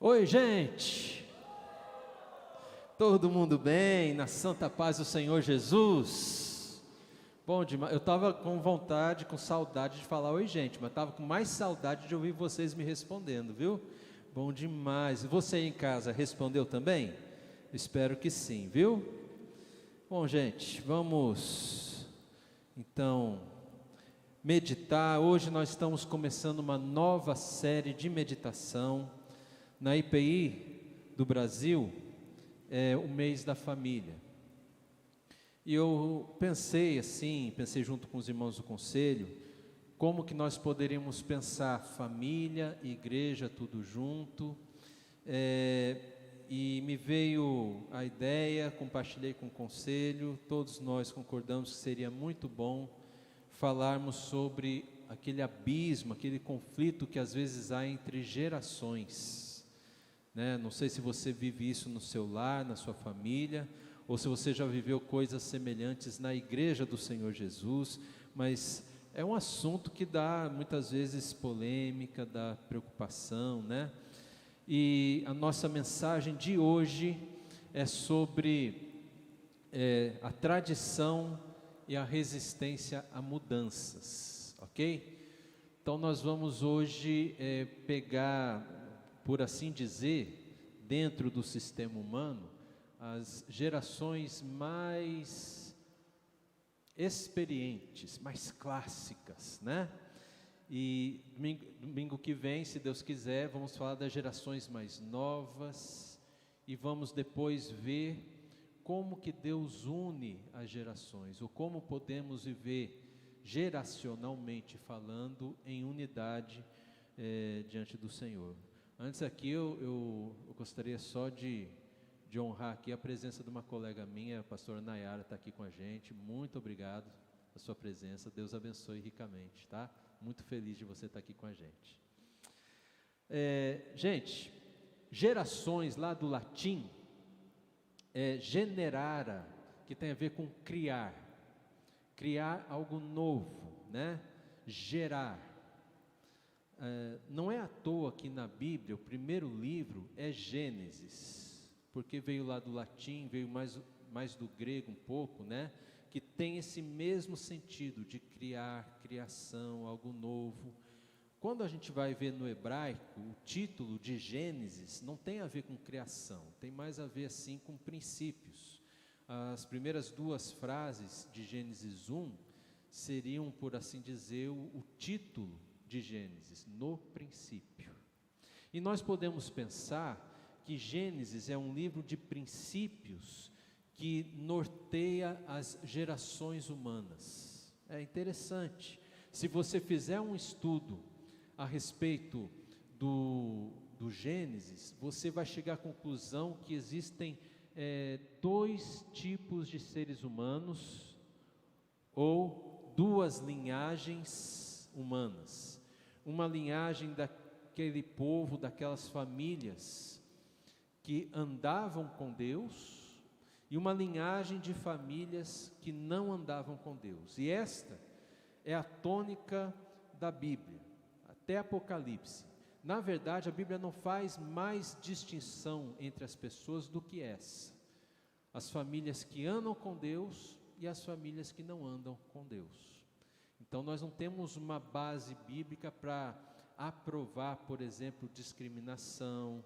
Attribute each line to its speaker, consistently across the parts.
Speaker 1: Oi, gente! Todo mundo bem? Na santa paz do Senhor Jesus? Bom demais. Eu estava com vontade, com saudade de falar oi, gente, mas estava com mais saudade de ouvir vocês me respondendo, viu? Bom demais. E você aí em casa respondeu também? Espero que sim, viu? Bom, gente, vamos então meditar. Hoje nós estamos começando uma nova série de meditação. Na IPI do Brasil, é o mês da família. E eu pensei junto com os irmãos do conselho, como que nós poderíamos pensar família, igreja, tudo junto. E me veio a ideia, compartilhei com o conselho, todos nós concordamos que seria muito bom falarmos sobre aquele abismo, aquele conflito que às vezes há entre gerações. Não sei se você vive isso no seu lar, na sua família, ou se você já viveu coisas semelhantes na igreja do Senhor Jesus, mas é um assunto que dá muitas vezes polêmica, dá preocupação, E a nossa mensagem de hoje é sobre a tradição e a resistência a mudanças, ok? Então nós vamos hoje pegar, por assim dizer, dentro do sistema humano, as gerações mais experientes, mais clássicas, E domingo que vem, se Deus quiser, vamos falar das gerações mais novas e vamos depois ver como que Deus une as gerações, ou como podemos viver geracionalmente falando em unidade diante do Senhor. Antes aqui eu gostaria só de honrar aqui a presença de uma colega minha, a pastora Nayara está aqui com a gente. Muito obrigado pela sua presença, Deus abençoe ricamente, tá? Muito feliz de você estar aqui com a gente. Gente, gerações lá do latim, generara, que tem a ver com criar algo novo, gerar. Não é à toa que na Bíblia o primeiro livro é Gênesis, porque veio lá do latim, veio mais do grego um pouco, que tem esse mesmo sentido de criar, criação, algo novo. Quando a gente vai ver no hebraico, o título de Gênesis não tem a ver com criação, tem mais a ver assim com princípios. As primeiras duas frases de Gênesis 1 seriam, por assim dizer, o título de Gênesis, no princípio. E nós podemos pensar que Gênesis é um livro de princípios que norteia as gerações humanas. É interessante, se você fizer um estudo a respeito do Gênesis, você vai chegar à conclusão que existem dois tipos de seres humanos, ou duas linhagens humanas. Uma linhagem daquele povo, daquelas famílias que andavam com Deus, e uma linhagem de famílias que não andavam com Deus. E esta é a tônica da Bíblia, até Apocalipse. Na verdade, a Bíblia não faz mais distinção entre as pessoas do que essa: as famílias que andam com Deus e as famílias que não andam com Deus. Então nós não temos uma base bíblica para aprovar, por exemplo, discriminação,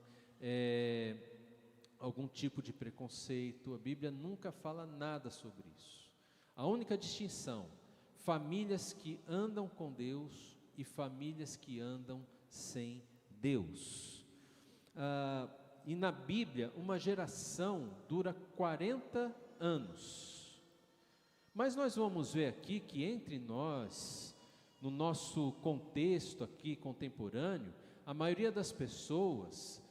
Speaker 1: algum tipo de preconceito. A Bíblia nunca fala nada sobre isso. A única distinção: famílias que andam com Deus e famílias que andam sem Deus. E na Bíblia, uma geração dura 40 anos. Mas nós vamos ver aqui que entre nós, no nosso contexto aqui contemporâneo, a maioria das pessoas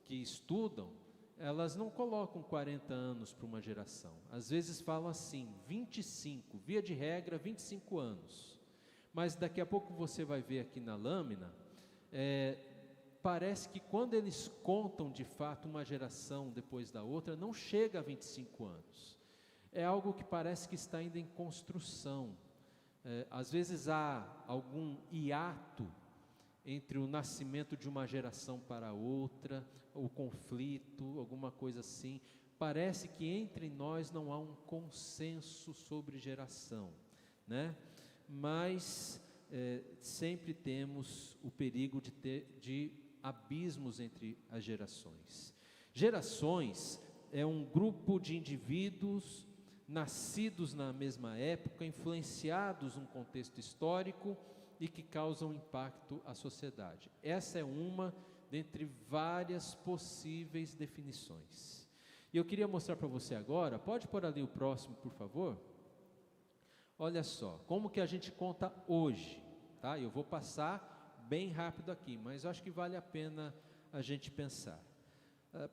Speaker 1: que estudam, elas não colocam 40 anos para uma geração. Às vezes falam assim, 25, via de regra 25 anos. Mas daqui a pouco você vai ver aqui na lâmina, parece que quando eles contam de fato uma geração depois da outra, não chega a 25 anos. É algo que parece que está ainda em construção. Às vezes há algum hiato entre o nascimento de uma geração para outra, o conflito, alguma coisa assim. Parece que entre nós não há um consenso sobre geração, né? Mas sempre temos o perigo de abismos entre as gerações. Gerações é um grupo de indivíduos nascidos na mesma época, influenciados num contexto histórico e que causam impacto à sociedade. Essa é uma dentre várias possíveis definições. E eu queria mostrar para você agora, pode pôr ali o próximo, por favor? Olha só, como que a gente conta hoje, tá? Eu vou passar bem rápido aqui, mas eu acho que vale a pena a gente pensar.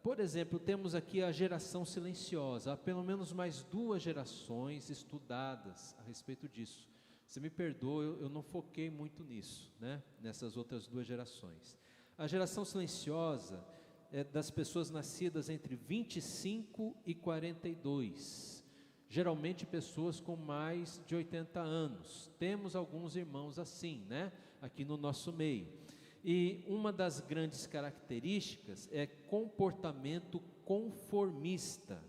Speaker 1: Por exemplo, temos aqui a geração silenciosa. Há pelo menos mais 2 gerações estudadas a respeito disso. Você me perdoa, eu não foquei muito nisso, né? Nessas outras 2 gerações. A geração silenciosa é das pessoas nascidas entre 25 e 42. Geralmente pessoas com mais de 80 anos. Temos alguns irmãos assim, né? Aqui no nosso meio. E uma das grandes características é comportamento conformista.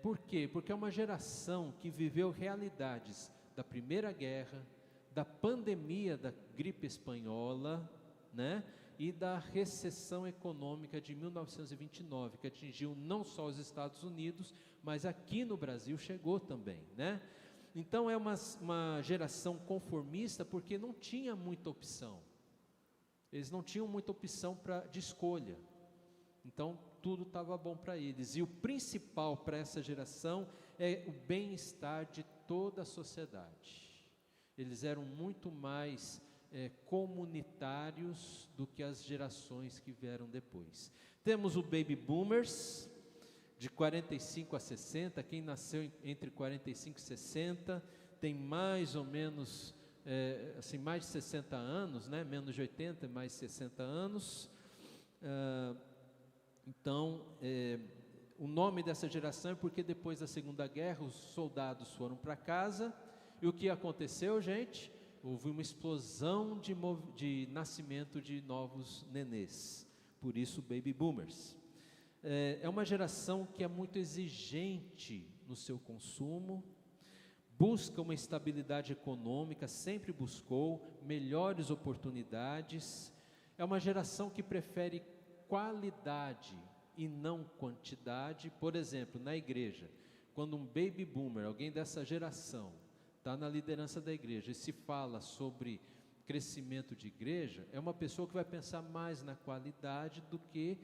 Speaker 1: Por quê? Porque é uma geração que viveu realidades da Primeira Guerra, da pandemia da gripe espanhola, né? E da recessão econômica de 1929, que atingiu não só os Estados Unidos, mas aqui no Brasil chegou também, né? Então é uma geração conformista porque não tinha muita opção. Eles não tinham muita opção de escolha. Então tudo estava bom para eles. E o principal para essa geração é o bem-estar de toda a sociedade. Eles eram muito mais comunitários do que as gerações que vieram depois. Temos o Baby Boomers, de 45 a 60, quem nasceu entre 45 e 60, tem mais ou menos, assim, mais de 60 anos, né? Menos de 80, mais de 60 anos. Então, o nome dessa geração é porque depois da Segunda Guerra, os soldados foram para casa, e o que aconteceu, gente? Houve uma explosão de nascimento de novos nenês, por isso Baby Boomers. É uma geração que é muito exigente no seu consumo, busca uma estabilidade econômica, sempre buscou melhores oportunidades. É uma geração que prefere qualidade e não quantidade. Por exemplo, na igreja, quando um Baby Boomer, alguém dessa geração, está na liderança da igreja e se fala sobre crescimento de igreja, é uma pessoa que vai pensar mais na qualidade do que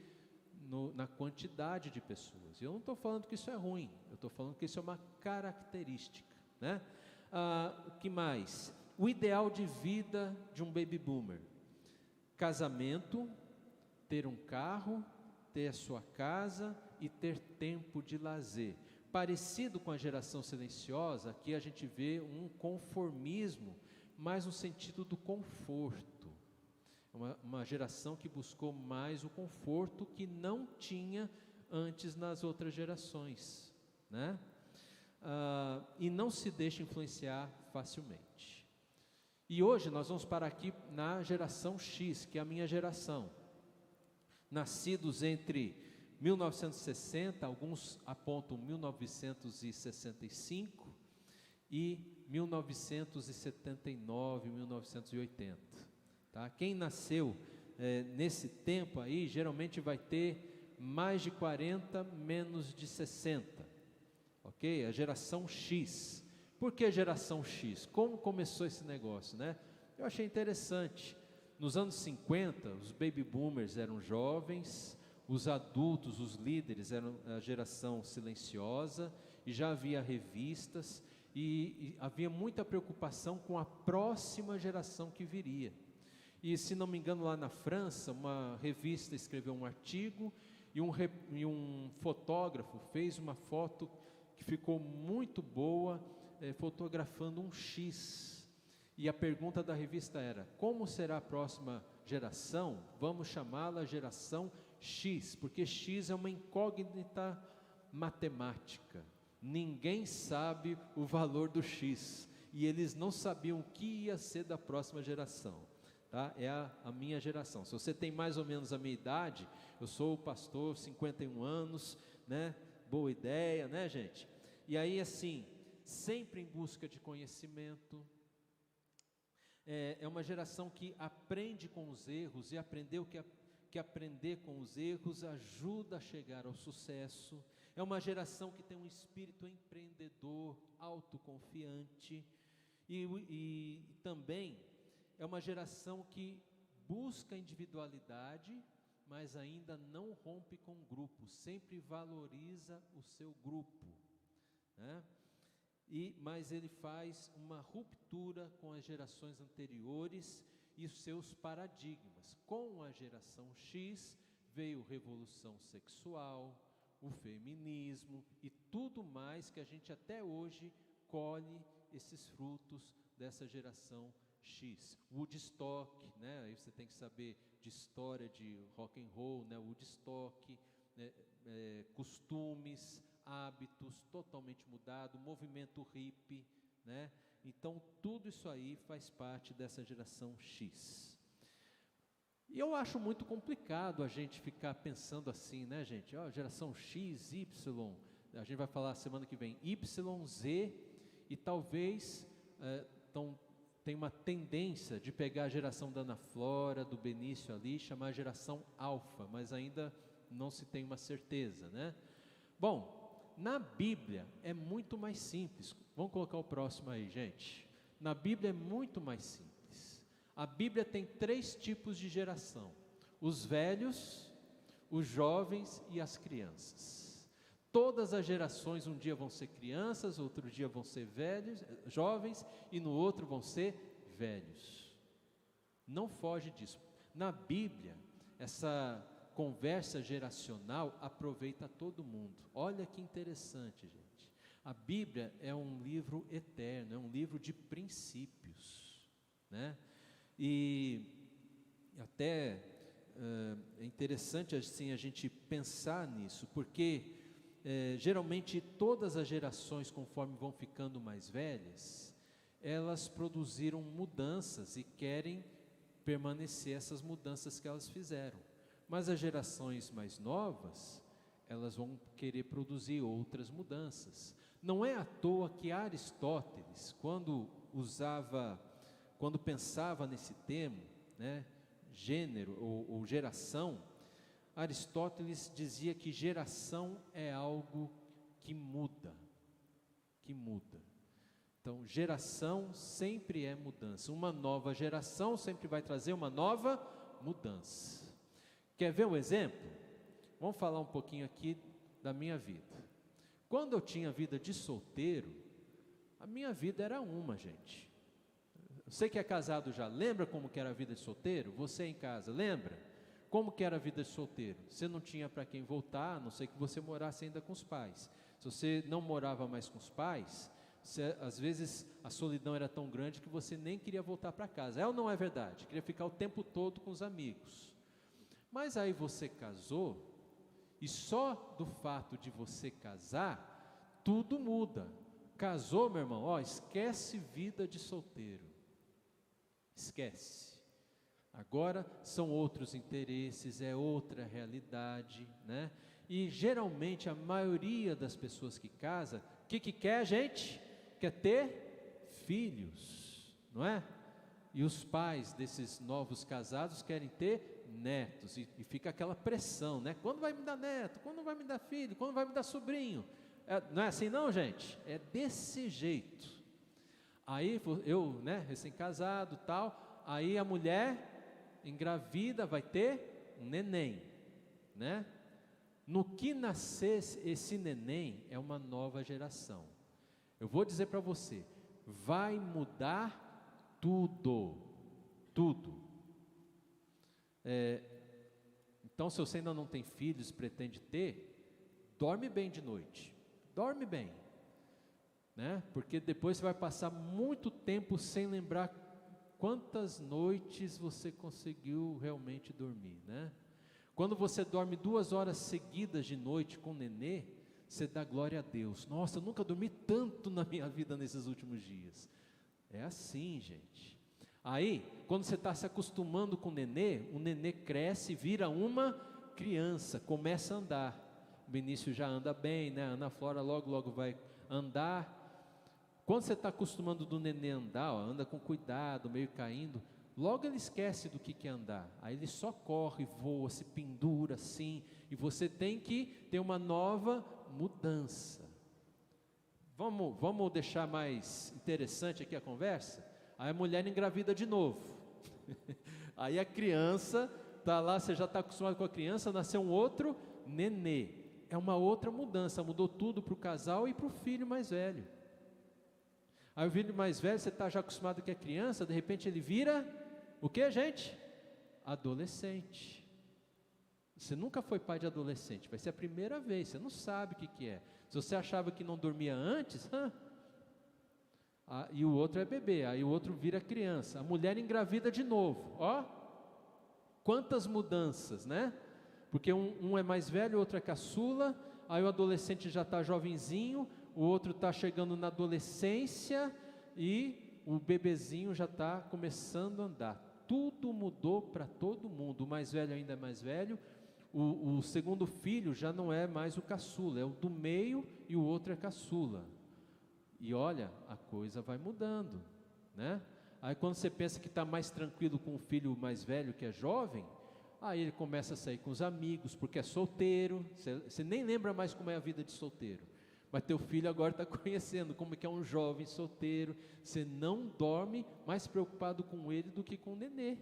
Speaker 1: na quantidade de pessoas. Eu não estou falando que isso é ruim, eu estou falando que isso é uma característica, né? O que mais? O ideal de vida de um Baby Boomer: casamento, ter um carro, ter a sua casa e ter tempo de lazer. Parecido com a geração silenciosa, aqui a gente vê um conformismo, mais no sentido do conforto. Uma geração que buscou mais o conforto que não tinha antes nas outras gerações, né? E não se deixa influenciar facilmente. E hoje nós vamos parar aqui na geração X, que é a minha geração. Nascidos entre 1960, alguns apontam 1965 e 1979, 1980. Tá? Quem nasceu nesse tempo aí, geralmente vai ter mais de 40, menos de 60. Ok? A geração X. Por que geração X? Como começou esse negócio, né? Eu achei interessante. Nos anos 50, os Baby Boomers eram jovens, os adultos, os líderes eram a geração silenciosa, e já havia revistas, e havia muita preocupação com a próxima geração que viria. E se não me engano, lá na França, uma revista escreveu um artigo, e um fotógrafo fez uma foto que ficou muito boa, fotografando um X. E a pergunta da revista era: como será a próxima geração? Vamos chamá-la geração X, porque X é uma incógnita matemática. Ninguém sabe o valor do X, e eles não sabiam o que ia ser da próxima geração, tá? É a minha geração. Se você tem mais ou menos a minha idade, eu sou o pastor, 51 anos, né? Boa ideia, né, gente? E aí, assim, sempre em busca de conhecimento. É uma geração que aprende com os erros, e aprendeu que aprender com os erros ajuda a chegar ao sucesso. É uma geração que tem um espírito empreendedor, autoconfiante, e também é uma geração que busca individualidade, mas ainda não rompe com o grupo, sempre valoriza o seu grupo, né? Mas ele faz uma ruptura com as gerações anteriores e os seus paradigmas. Com a geração X veio revolução sexual, o feminismo e tudo mais que a gente até hoje colhe esses frutos dessa geração X. Woodstock, né? Aí você tem que saber de história de rock and roll, né? Woodstock, né? Costumes, hábitos totalmente mudados, movimento hippie, né? Então tudo isso aí faz parte dessa geração X. E eu acho muito complicado a gente ficar pensando assim, né, gente? Geração X, Y, a gente vai falar semana que vem Y, Z, e talvez tem uma tendência de pegar a geração da Ana Flora, do Benício ali, chamar a geração Alfa, mas ainda não se tem uma certeza, né? Bom, na Bíblia é muito mais simples. Vamos colocar o próximo aí, gente. Na Bíblia é muito mais simples. A Bíblia tem 3 tipos de geração: os velhos, os jovens e as crianças. Todas as gerações um dia vão ser crianças, outro dia vão ser velhos, jovens, e no outro vão ser velhos. Não foge disso. Na Bíblia, essa conversa geracional aproveita todo mundo. Olha que interessante, gente. A Bíblia é um livro eterno, é um livro de princípios, né? E até é interessante assim a gente pensar nisso, porque geralmente todas as gerações, conforme vão ficando mais velhas, elas produziram mudanças e querem permanecer essas mudanças que elas fizeram. Mas as gerações mais novas, elas vão querer produzir outras mudanças. Não é à toa que Aristóteles, quando pensava nesse termo, né, gênero ou geração, Aristóteles dizia que geração é algo que muda, que muda. Então, geração sempre é mudança. Uma nova geração sempre vai trazer uma nova mudança. Quer ver um exemplo? Vamos falar um pouquinho aqui da minha vida. Quando eu tinha vida de solteiro, a minha vida era uma, gente. Você que é casado já, lembra como que era a vida de solteiro? Você em casa, lembra? Como que era a vida de solteiro? Você não tinha para quem voltar, a não ser que você morasse ainda com os pais. Se você não morava mais com os pais, às vezes a solidão era tão grande que você nem queria voltar para casa. É ou não é verdade? Queria ficar o tempo todo com os amigos. Mas aí você casou, e só do fato de você casar, tudo muda. Casou, meu irmão, esquece vida de solteiro. Esquece. Agora são outros interesses, é outra realidade, né? E geralmente a maioria das pessoas que casam, o que quer, gente? Quer ter filhos, não é? E os pais desses novos casados querem ter netos, e fica aquela pressão, né? Quando vai me dar neto? Quando vai me dar filho? Quando vai me dar sobrinho? Não é assim não, gente? É desse jeito. Aí eu, né, recém-casado tal, aí a mulher engravida, vai ter um neném, né? No que nascer esse neném é uma nova geração. Eu vou dizer para você, vai mudar tudo, tudo. Então, se você ainda não tem filhos, pretende ter, dorme bem de noite, dorme bem, né? Porque depois você vai passar muito tempo sem lembrar quantas noites você conseguiu realmente dormir, né? Quando você dorme 2 horas seguidas de noite com o nenê, você dá glória a Deus. Nossa, eu nunca dormi tanto na minha vida nesses últimos dias. É assim, gente. Aí, quando você está se acostumando com o nenê cresce, vira uma criança, começa a andar. O Benício já anda bem, né? A Ana Flora logo vai andar. Quando você está acostumando do nenê andar, ó, anda com cuidado, meio caindo, logo ele esquece do que é andar. Aí ele só corre, voa, se pendura assim, e você tem que ter uma nova mudança. Vamos deixar mais interessante aqui a conversa? Aí a mulher engravida de novo. Aí a criança está lá, você já está acostumado com a criança, nasceu um outro nenê. É uma outra mudança, mudou tudo para o casal e para o filho mais velho. Aí o filho mais velho, você está já acostumado com a criança, de repente ele vira, o que, gente? Adolescente. Você nunca foi pai de adolescente, vai ser a primeira vez, você não sabe o que é. Se você achava que não dormia antes, e o outro é bebê, aí o outro vira criança, a mulher engravida de novo, ó, quantas mudanças, né? Porque um é mais velho, o outro é caçula, aí o adolescente já está jovenzinho, o outro está chegando na adolescência e o bebezinho já está começando a andar. Tudo mudou para todo mundo, o mais velho ainda é mais velho, o segundo filho já não é mais o caçula, é o do meio e o outro é caçula. E olha, a coisa vai mudando, né? Aí quando você pensa que está mais tranquilo com o filho mais velho que é jovem, aí ele começa a sair com os amigos, porque é solteiro, você nem lembra mais como é a vida de solteiro. Mas teu filho agora está conhecendo como que é um jovem solteiro, você não dorme mais preocupado com ele do que com o nenê.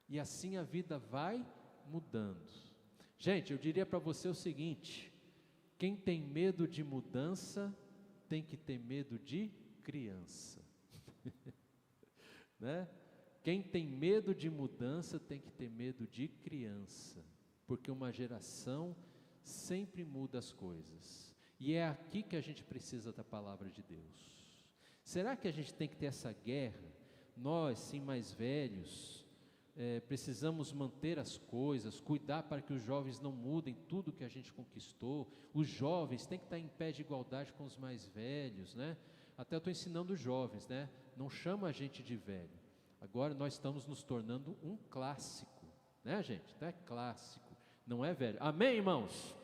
Speaker 1: E assim a vida vai mudando. Gente, eu diria para você o seguinte, quem tem medo de mudança, tem que ter medo de criança. Né? Quem tem medo de mudança, tem que ter medo de criança, porque uma geração sempre muda as coisas, e é aqui que a gente precisa da palavra de Deus. Será que a gente tem que ter essa guerra? Nós, sim, mais velhos, precisamos manter as coisas, cuidar para que os jovens não mudem tudo que a gente conquistou. Os jovens têm que estar em pé de igualdade com os mais velhos, né? Até eu estou ensinando os jovens, né? Não chama a gente de velho. Agora nós estamos nos tornando um clássico, né, gente? É clássico, não é velho. Amém, irmãos?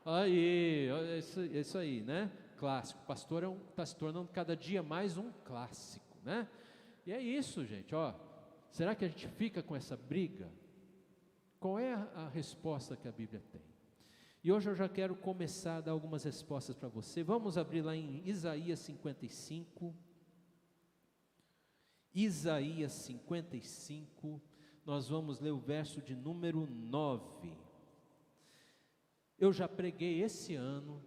Speaker 1: Aí, é isso aí, né? Clássico. O pastor está se tornando cada dia mais um clássico, né? E é isso, gente, ó. Será que a gente fica com essa briga? Qual é a resposta que a Bíblia tem? E hoje eu já quero começar a dar algumas respostas para você. Vamos abrir lá em Isaías 55. Isaías 55, nós vamos ler o verso de número 9. Eu já preguei esse ano,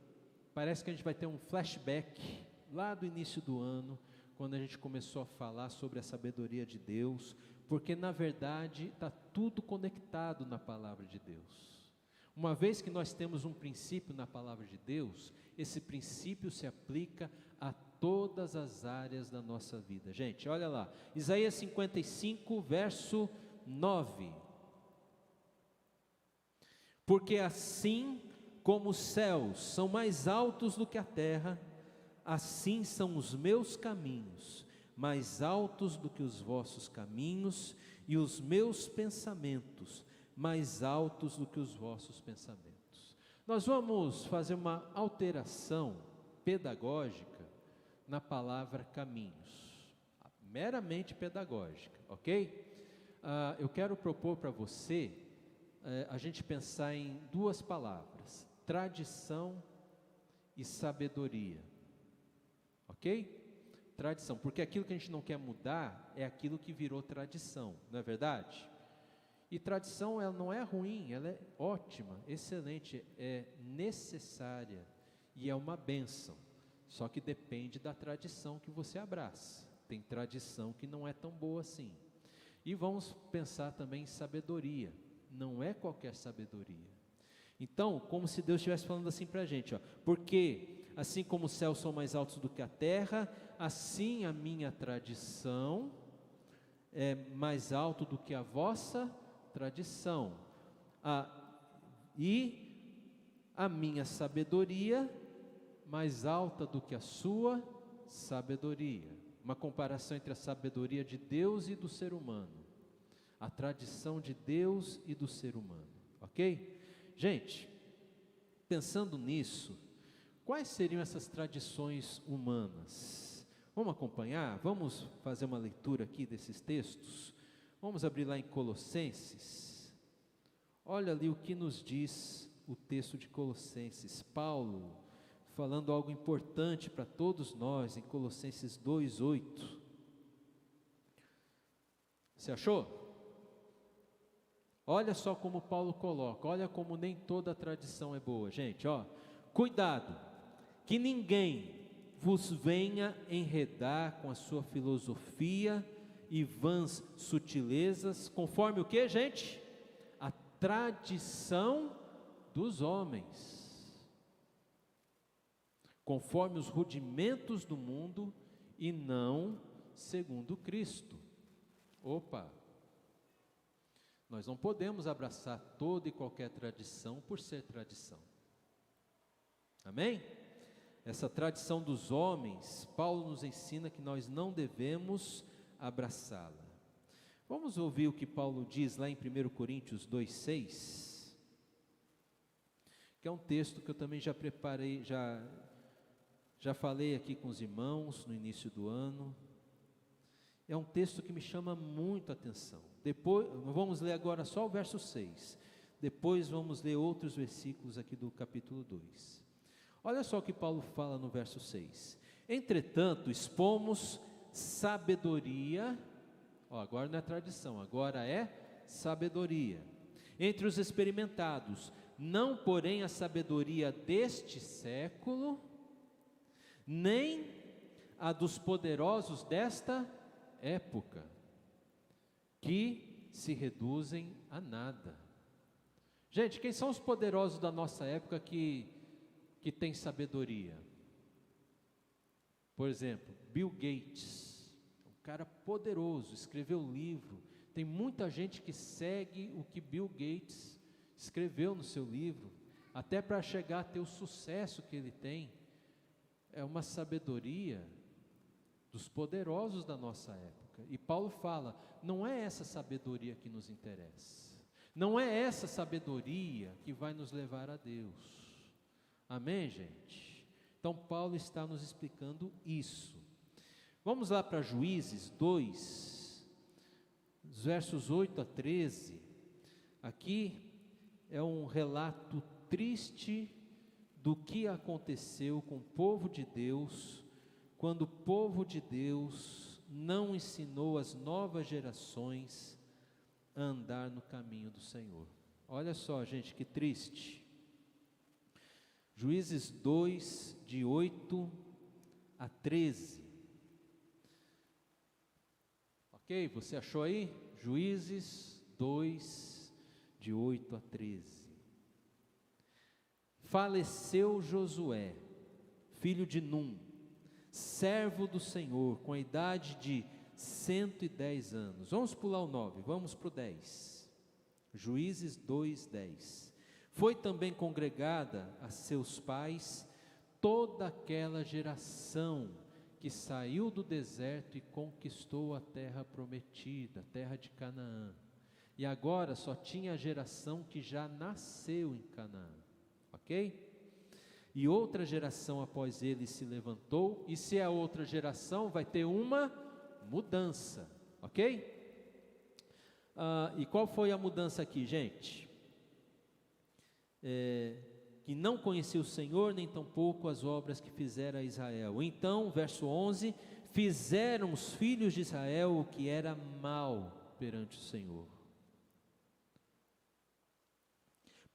Speaker 1: parece que a gente vai ter um flashback lá do início do ano, quando a gente começou a falar sobre a sabedoria de Deus, porque na verdade está tudo conectado na palavra de Deus. Uma vez que nós temos um princípio na palavra de Deus, esse princípio se aplica a todas as áreas da nossa vida. Gente, olha lá, Isaías 55, verso 9. Porque assim como os céus são mais altos do que a terra, assim são os meus caminhos, mais altos do que os vossos caminhos, e os meus pensamentos, mais altos do que os vossos pensamentos. Nós vamos fazer uma alteração pedagógica na palavra caminhos, meramente pedagógica, ok? Eu quero propor para você, a gente pensar em duas palavras, tradição e sabedoria, ok? Tradição, porque aquilo que a gente não quer mudar, é aquilo que virou tradição, não é verdade? E tradição, ela não é ruim, ela é ótima, excelente, é necessária, e é uma bênção. Só que depende da tradição que você abraça. Tem tradição que não é tão boa assim. E vamos pensar também em sabedoria. Não é qualquer sabedoria. Então, como se Deus estivesse falando assim para a gente, ó, porque assim como os céus são mais altos do que a terra, assim a minha tradição é mais alto do que a vossa tradição. E a minha sabedoria mais alta do que a sua sabedoria. uma comparação entre a sabedoria de Deus e do ser humano, a tradição de Deus e do ser humano, ok? Gente, pensando nisso, quais seriam essas tradições humanas? Vamos acompanhar? Vamos fazer uma leitura aqui desses textos? Vamos abrir lá em Colossenses. Olha ali o que nos diz o texto de Colossenses. Paulo falando algo importante para todos nós em Colossenses 2:8. Você achou? Olha só como Paulo coloca, olha como nem toda a tradição é boa, gente, ó. Cuidado, que ninguém vos venha enredar com a sua filosofia e vãs sutilezas, conforme o que, gente? A tradição dos homens, conforme os rudimentos do mundo e não segundo Cristo. Opa! Nós não podemos abraçar toda e qualquer tradição por ser tradição. Amém? Essa tradição dos homens, Paulo nos ensina que nós não devemos abraçá-la. Vamos ouvir o que Paulo diz lá em 1 Coríntios 2:6, que é um texto que eu também já preparei, já falei aqui com os irmãos no início do ano. É um texto que me chama muito a atenção. Depois, vamos ler agora só o verso 6. Depois vamos ler outros versículos aqui do capítulo 2. Olha só o que Paulo fala no verso 6. Entretanto, expomos sabedoria, agora não é tradição, agora é sabedoria, entre os experimentados, não porém a sabedoria deste século, nem a dos poderosos desta época, que se reduzem a nada. Gente, quem são os poderosos da nossa época que tem sabedoria? Por exemplo, Bill Gates, um cara poderoso, escreveu livro. Tem muita gente que segue o que Bill Gates escreveu no seu livro, até para chegar a ter o sucesso que ele tem. É uma sabedoria dos poderosos da nossa época. E Paulo fala, não é essa sabedoria que nos interessa, não é essa sabedoria que vai nos levar a Deus. Amém, gente? Então Paulo está nos explicando isso. Vamos lá para Juízes 2, versos 8 a 13. Aqui é um relato triste do que aconteceu com o povo de Deus, quando o povo de Deus não ensinou as novas gerações a andar no caminho do Senhor. Olha só, gente, que triste. Juízes 2, de 8 a 13. Ok, você achou aí? Juízes 2, de 8 a 13. Faleceu Josué, filho de Num, servo do Senhor, com a idade de 110 anos. Vamos pular o 9, vamos para o 10. Juízes 2, 10. Foi também congregada a seus pais toda aquela geração que saiu do deserto e conquistou a terra prometida, a terra de Canaã. E agora só tinha a geração que já nasceu em Canaã. Ok? E outra geração após ele se levantou, e se é a outra geração, vai ter uma mudança, ok? E qual foi a mudança aqui, gente? Que não conhecia o Senhor, nem tampouco as obras que fizera a Israel. Então, verso 11, fizeram os filhos de Israel o que era mal perante o Senhor,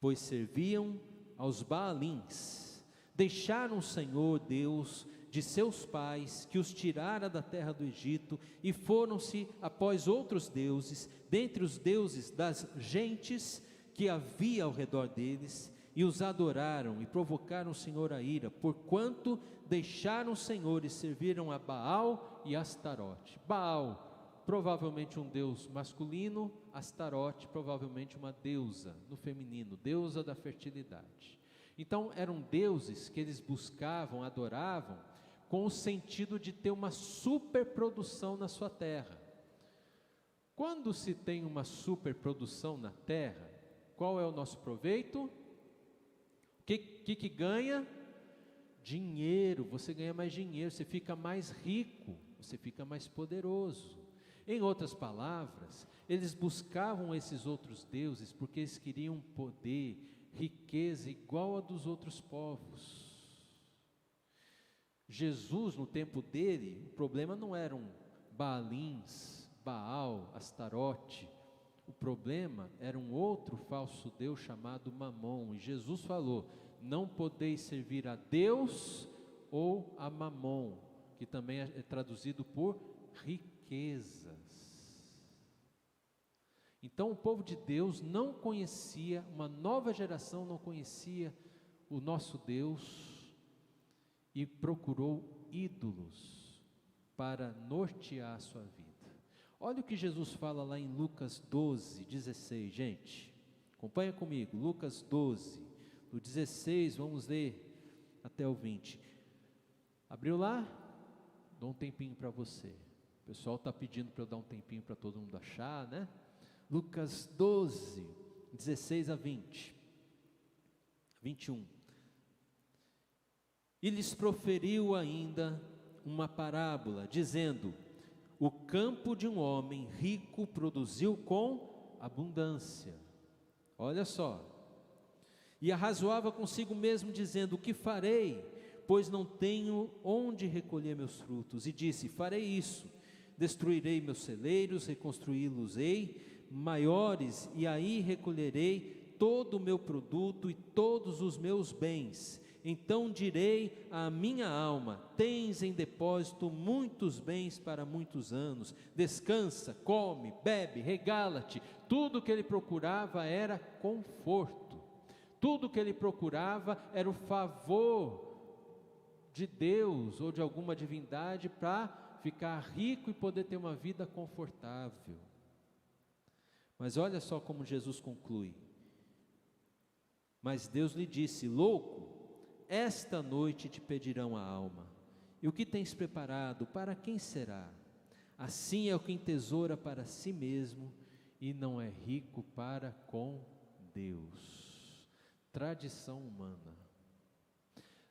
Speaker 1: pois serviam aos Baalins, deixaram o Senhor Deus de seus pais, que os tirara da terra do Egito, e foram-se após outros deuses, dentre os deuses das gentes que havia ao redor deles, e os adoraram, e provocaram o Senhor a ira, porquanto deixaram o Senhor e serviram a Baal e Astarote. Baal, provavelmente um deus masculino, Astarote, provavelmente uma deusa, no feminino, deusa da fertilidade. Então eram deuses que eles buscavam, adoravam, com o sentido de ter uma superprodução na sua terra. Quando se tem uma superprodução na terra, qual é o nosso proveito? O que ganha? Dinheiro. Você ganha mais dinheiro, você fica mais rico, você fica mais poderoso. Em outras palavras, eles buscavam esses outros deuses porque eles queriam poder, riqueza igual a dos outros povos. Jesus, no tempo dele, o problema não eram Baalins, Baal, Astarote. O problema era um outro falso deus chamado Mamon. E Jesus falou: não podeis servir a Deus ou a Mamon, que também é traduzido por riquezas. Então o povo de Deus não conhecia, uma nova geração não conhecia o nosso Deus, e procurou ídolos para nortear a sua vida. Olha o que Jesus fala lá em Lucas 12, 16, gente, acompanha comigo, Lucas 12, do 16, vamos ler até o 20, abriu lá? Dou um tempinho para você, o pessoal está pedindo para eu dar um tempinho para todo mundo achar, né? Lucas 12, 16 a 20, 21, e lhes proferiu ainda uma parábola, dizendo: o campo de um homem rico produziu com abundância. Olha só. E arrazoava consigo mesmo, dizendo: o que farei? Pois não tenho onde recolher meus frutos. E disse: farei isso, destruirei meus celeiros, reconstruí-los-ei maiores, e aí recolherei todo o meu produto e todos os meus bens. Então direi à minha alma: tens em depósito muitos bens para muitos anos, descansa, come, bebe, regala-te. Tudo que ele procurava era conforto, tudo que ele procurava era o favor de Deus ou de alguma divindade para ficar rico e poder ter uma vida confortável. Mas olha só como Jesus conclui: mas Deus lhe disse: louco, esta noite te pedirão a alma, e o que tens preparado, para quem será? Assim é o que entesoura para si mesmo, e não é rico para com Deus. Tradição humana.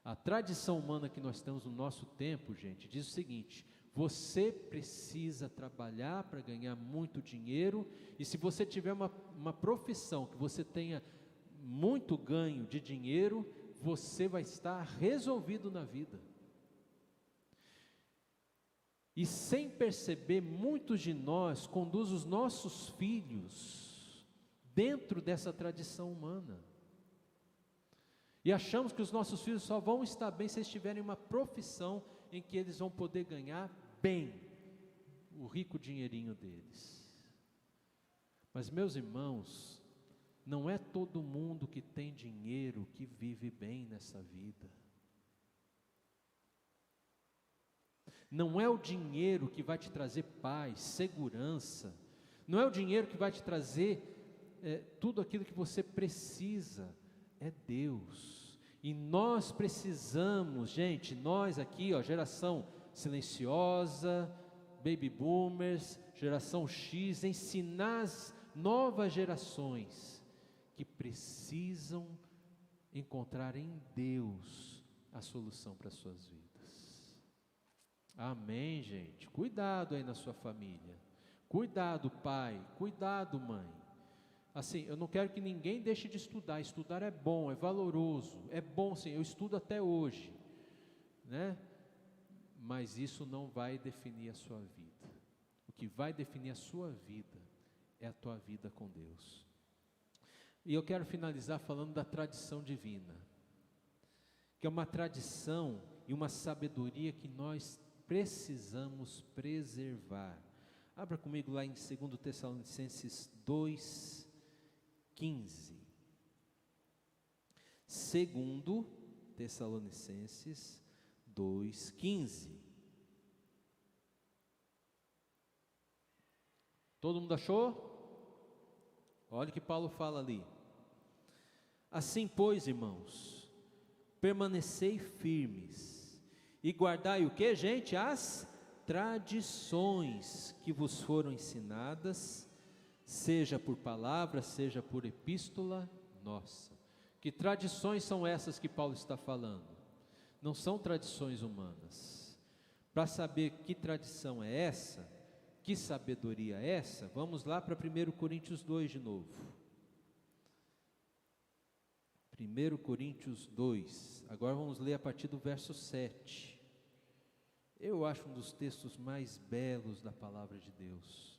Speaker 1: A tradição humana que nós temos no nosso tempo, gente, diz o seguinte: você precisa trabalhar para ganhar muito dinheiro, e se você tiver uma profissão que você tenha muito ganho de dinheiro, você vai estar resolvido na vida. E sem perceber, muitos de nós conduzem os nossos filhos dentro dessa tradição humana. E achamos que os nossos filhos só vão estar bem se eles tiverem uma profissão em que eles vão poder ganhar bem o rico dinheirinho deles. Mas, meus irmãos, não é todo mundo que tem dinheiro que vive bem nessa vida. Não é o dinheiro que vai te trazer paz, segurança. Não é o dinheiro que vai te trazer tudo aquilo que você precisa. É Deus. E nós precisamos, gente, nós aqui, geração silenciosa, baby boomers, geração X, ensinar as novas gerações que precisam encontrar em Deus a solução para as suas vidas. Amém, gente? Cuidado aí na sua família. Cuidado, pai. Cuidado, mãe. Assim, eu não quero que ninguém deixe de estudar. Estudar é bom, é valoroso. É bom, sim, eu estudo até hoje, né? Mas isso não vai definir a sua vida. O que vai definir a sua vida é a tua vida com Deus. E eu quero finalizar falando da tradição divina, que é uma tradição e uma sabedoria que nós precisamos preservar. Abra comigo lá em 2 Tessalonicenses 2:15. 2 Tessalonicenses 2:15. Todo mundo achou? Olha o que Paulo fala ali. Assim, pois, irmãos, permanecei firmes, E guardai o que, gente? As tradições que vos foram ensinadas, seja por palavra, seja por epístola nossa. Que tradições são essas que Paulo está falando? Não são tradições humanas. Para saber que tradição é essa, que sabedoria é essa, vamos lá para 1 Coríntios 2 de novo. 1 Coríntios 2, agora vamos ler a partir do verso 7. Eu acho um dos textos mais belos da palavra de Deus.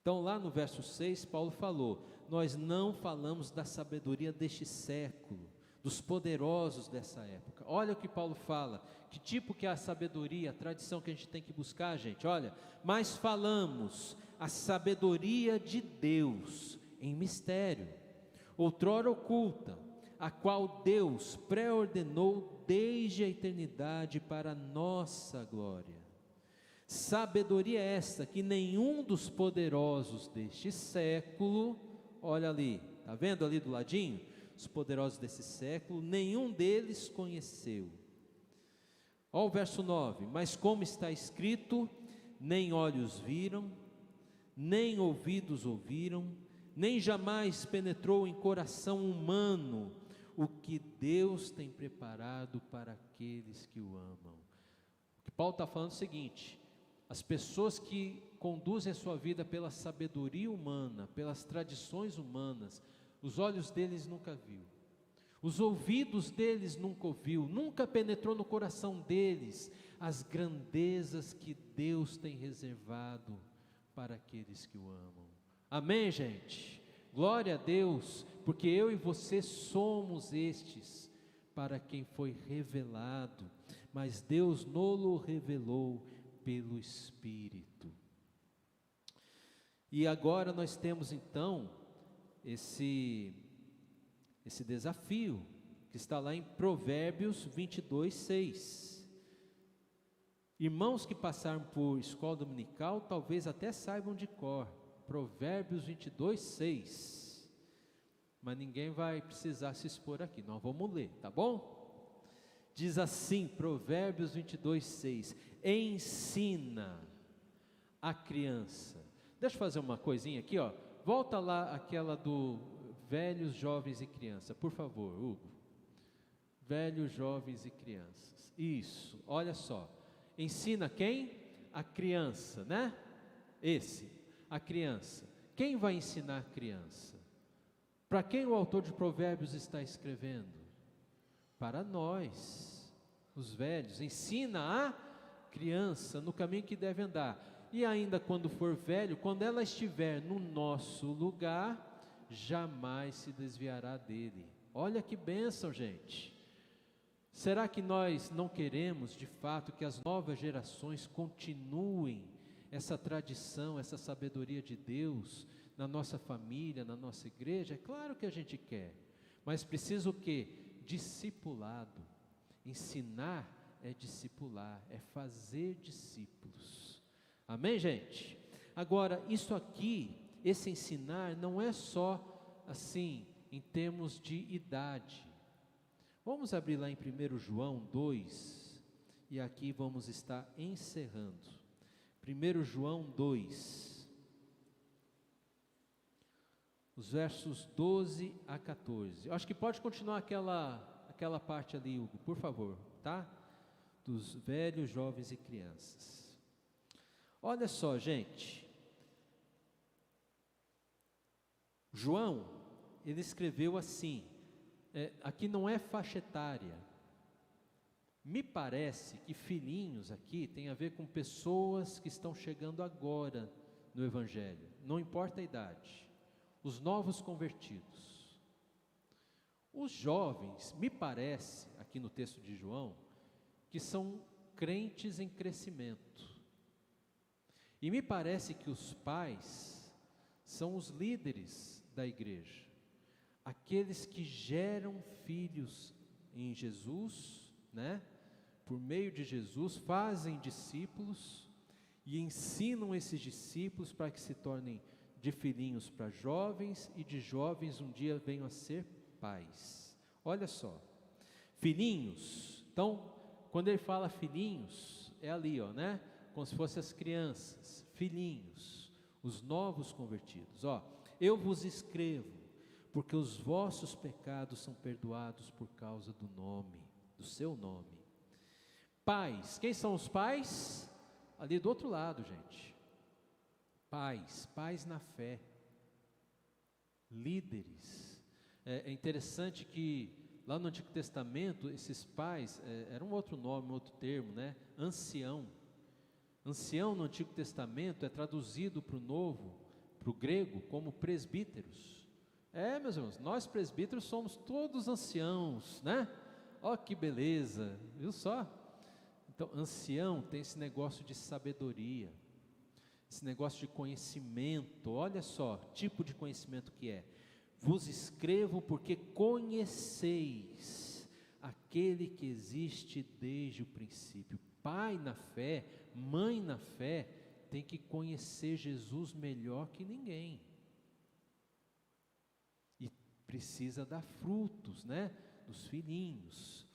Speaker 1: Então lá no verso 6, Paulo falou: nós não falamos da sabedoria deste século, dos poderosos dessa época. Olha o que Paulo fala, que tipo que é a sabedoria, a tradição que a gente tem que buscar, gente. Olha, mas falamos a sabedoria de Deus em mistério, outrora oculta, a qual Deus pré-ordenou desde a eternidade para a nossa glória. Sabedoria esta que nenhum dos poderosos deste século, olha ali, está vendo ali do ladinho? Os poderosos desse século, nenhum deles conheceu. Olha o verso 9, mas como está escrito, nem olhos viram, nem ouvidos ouviram, nem jamais penetrou em coração humano o que Deus tem preparado para aqueles que o amam. O que Paulo está falando é o seguinte: as pessoas que conduzem a sua vida pela sabedoria humana, pelas tradições humanas, os olhos deles nunca viu, os ouvidos deles nunca ouviu, nunca penetrou no coração deles as grandezas que Deus tem reservado para aqueles que o amam. Amém, gente? Glória a Deus, porque eu e você somos estes para quem foi revelado, mas Deus nos revelou pelo Espírito. E agora nós temos então esse desafio, que está lá em Provérbios 22, 6. Irmãos que passaram por escola dominical, talvez até saibam de cor, Provérbios 22, 6. Mas ninguém vai precisar se expor aqui, nós vamos ler, tá bom? Diz assim, Provérbios 22, 6. Ensina a criança. Deixa eu fazer uma coisinha aqui, ó. Volta lá aquela do velhos, jovens e crianças, por favor, Hugo. Velhos, jovens e crianças. Isso, olha só. Ensina quem? A criança, né? A criança. Quem vai ensinar a criança? Para quem o autor de Provérbios está escrevendo? Para nós, os velhos. Ensina a criança no caminho que deve andar. E ainda quando for velho, quando ela estiver no nosso lugar, jamais se desviará dele. Olha que bênção, gente. Será que nós não queremos, de fato, que as novas gerações continuem essa tradição, essa sabedoria de Deus na nossa família, na nossa igreja? É claro que a gente quer, mas precisa o quê? Discipulado. Ensinar é discipular, é fazer discípulos. Amém, gente? Agora, isso aqui, esse ensinar, não é só assim, em termos de idade. Vamos abrir lá em 1 João 2, e aqui vamos estar encerrando. 1 João 2, os versos 12 a 14. Eu acho que pode continuar aquela parte ali, Hugo, por favor, tá? Dos velhos, jovens e crianças. Olha só, gente. João, ele escreveu assim, aqui não é faixa etária. Me parece que filhinhos aqui tem a ver com pessoas que estão chegando agora no Evangelho, não importa a idade, os novos convertidos. Os jovens, me parece, aqui no texto de João, que são crentes em crescimento. E me parece que os pais são os líderes da igreja, aqueles que geram filhos em Jesus, né? Por meio de Jesus, fazem discípulos e ensinam esses discípulos para que se tornem de filhinhos para jovens e de jovens um dia venham a ser pais. Olha só, filhinhos, então quando ele fala filhinhos, é ali, ó, né? Como se fossem as crianças, filhinhos, os novos convertidos. Ó, eu vos escrevo, porque os vossos pecados são perdoados por causa do nome, do seu nome. Pais, quem são os pais? Ali do outro lado, gente. Pais na fé. Líderes. É interessante que lá no Antigo Testamento, esses pais, era um outro nome, um outro termo, né? Ancião. Ancião no Antigo Testamento é traduzido para o Novo, para o grego, como presbíteros. Meus irmãos, nós presbíteros somos todos anciãos, né? Ó que beleza, viu só? Então, ancião tem esse negócio de sabedoria, esse negócio de conhecimento. Olha só, tipo de conhecimento que é. Vos escrevo porque conheceis aquele que existe desde o princípio. Pai na fé, mãe na fé, tem que conhecer Jesus melhor que ninguém. E precisa dar frutos, né? Dos filhinhos.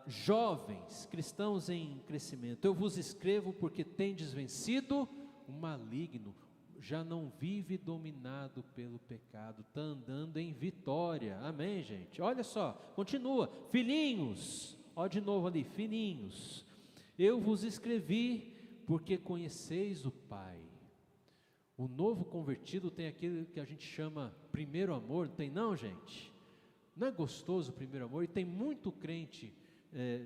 Speaker 1: Jovens, cristãos em crescimento, eu vos escrevo porque tendes vencido o maligno, já não vive dominado pelo pecado, está andando em vitória. Amém, gente? Olha só, continua, filhinhos, ó de novo ali, filhinhos, eu vos escrevi porque conheceis o Pai. O novo convertido tem aquilo que a gente chama primeiro amor, não tem não, gente? Não é gostoso o primeiro amor? E tem muito crente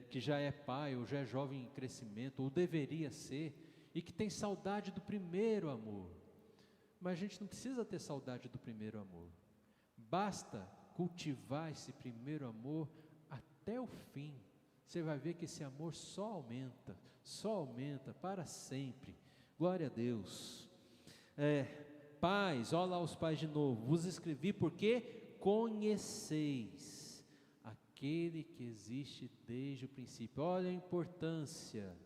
Speaker 1: que já é pai, ou já é jovem em crescimento, ou deveria ser, e que tem saudade do primeiro amor. Mas a gente não precisa ter saudade do primeiro amor. Basta cultivar esse primeiro amor até o fim. Você vai ver que esse amor só aumenta para sempre. Glória a Deus. Pais, olha lá os pais de novo. Vos escrevi porque conheceis aquele que existe desde o princípio. Olha a importância.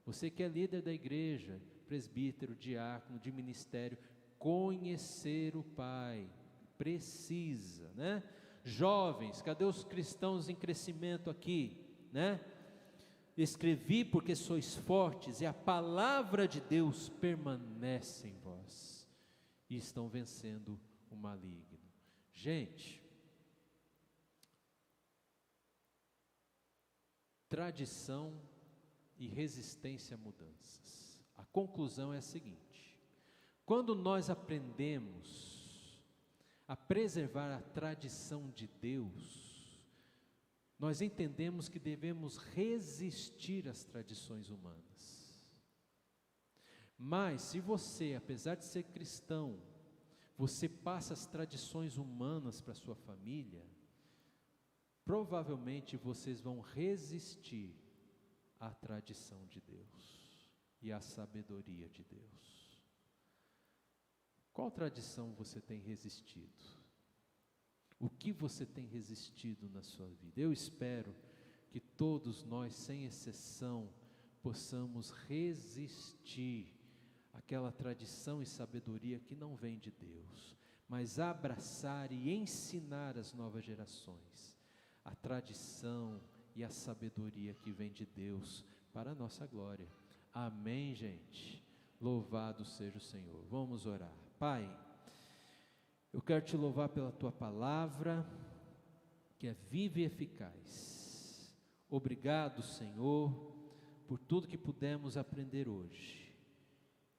Speaker 1: Você que é líder da igreja, presbítero, diácono, de ministério, conhecer o Pai, precisa, né? Jovens, cadê os cristãos em crescimento aqui, né? Escrevi porque sois fortes e a palavra de Deus permanece em vós e estão vencendo o maligno. Gente, tradição e resistência a mudanças. A conclusão é a seguinte: quando nós aprendemos a preservar a tradição de Deus, nós entendemos que devemos resistir às tradições humanas. Mas se você, apesar de ser cristão, você passa as tradições humanas para sua família, provavelmente vocês vão resistir à tradição de Deus e à sabedoria de Deus. Qual tradição você tem resistido? O que você tem resistido na sua vida? Eu espero que todos nós, sem exceção, possamos resistir àquela tradição e sabedoria que não vem de Deus, mas abraçar e ensinar as novas gerações a tradição e a sabedoria que vem de Deus para a nossa glória. Amém, gente? Louvado seja o Senhor. Vamos orar. Pai, eu quero te louvar pela tua palavra, que é viva e eficaz. Obrigado, Senhor, por tudo que pudemos aprender hoje.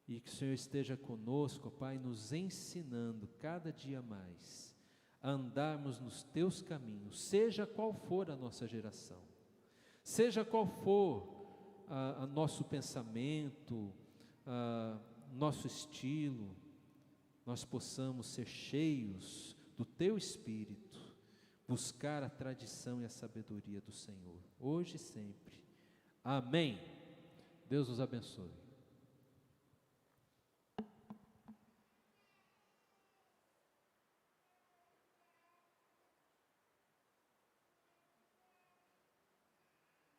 Speaker 1: E que o Senhor esteja conosco, Pai, nos ensinando cada dia mais a andarmos nos teus caminhos, seja qual for a nossa geração, seja qual for nosso pensamento, nosso estilo, nós possamos ser cheios do teu Espírito, buscar a tradição e a sabedoria do Senhor, hoje e sempre. Amém. Deus os abençoe.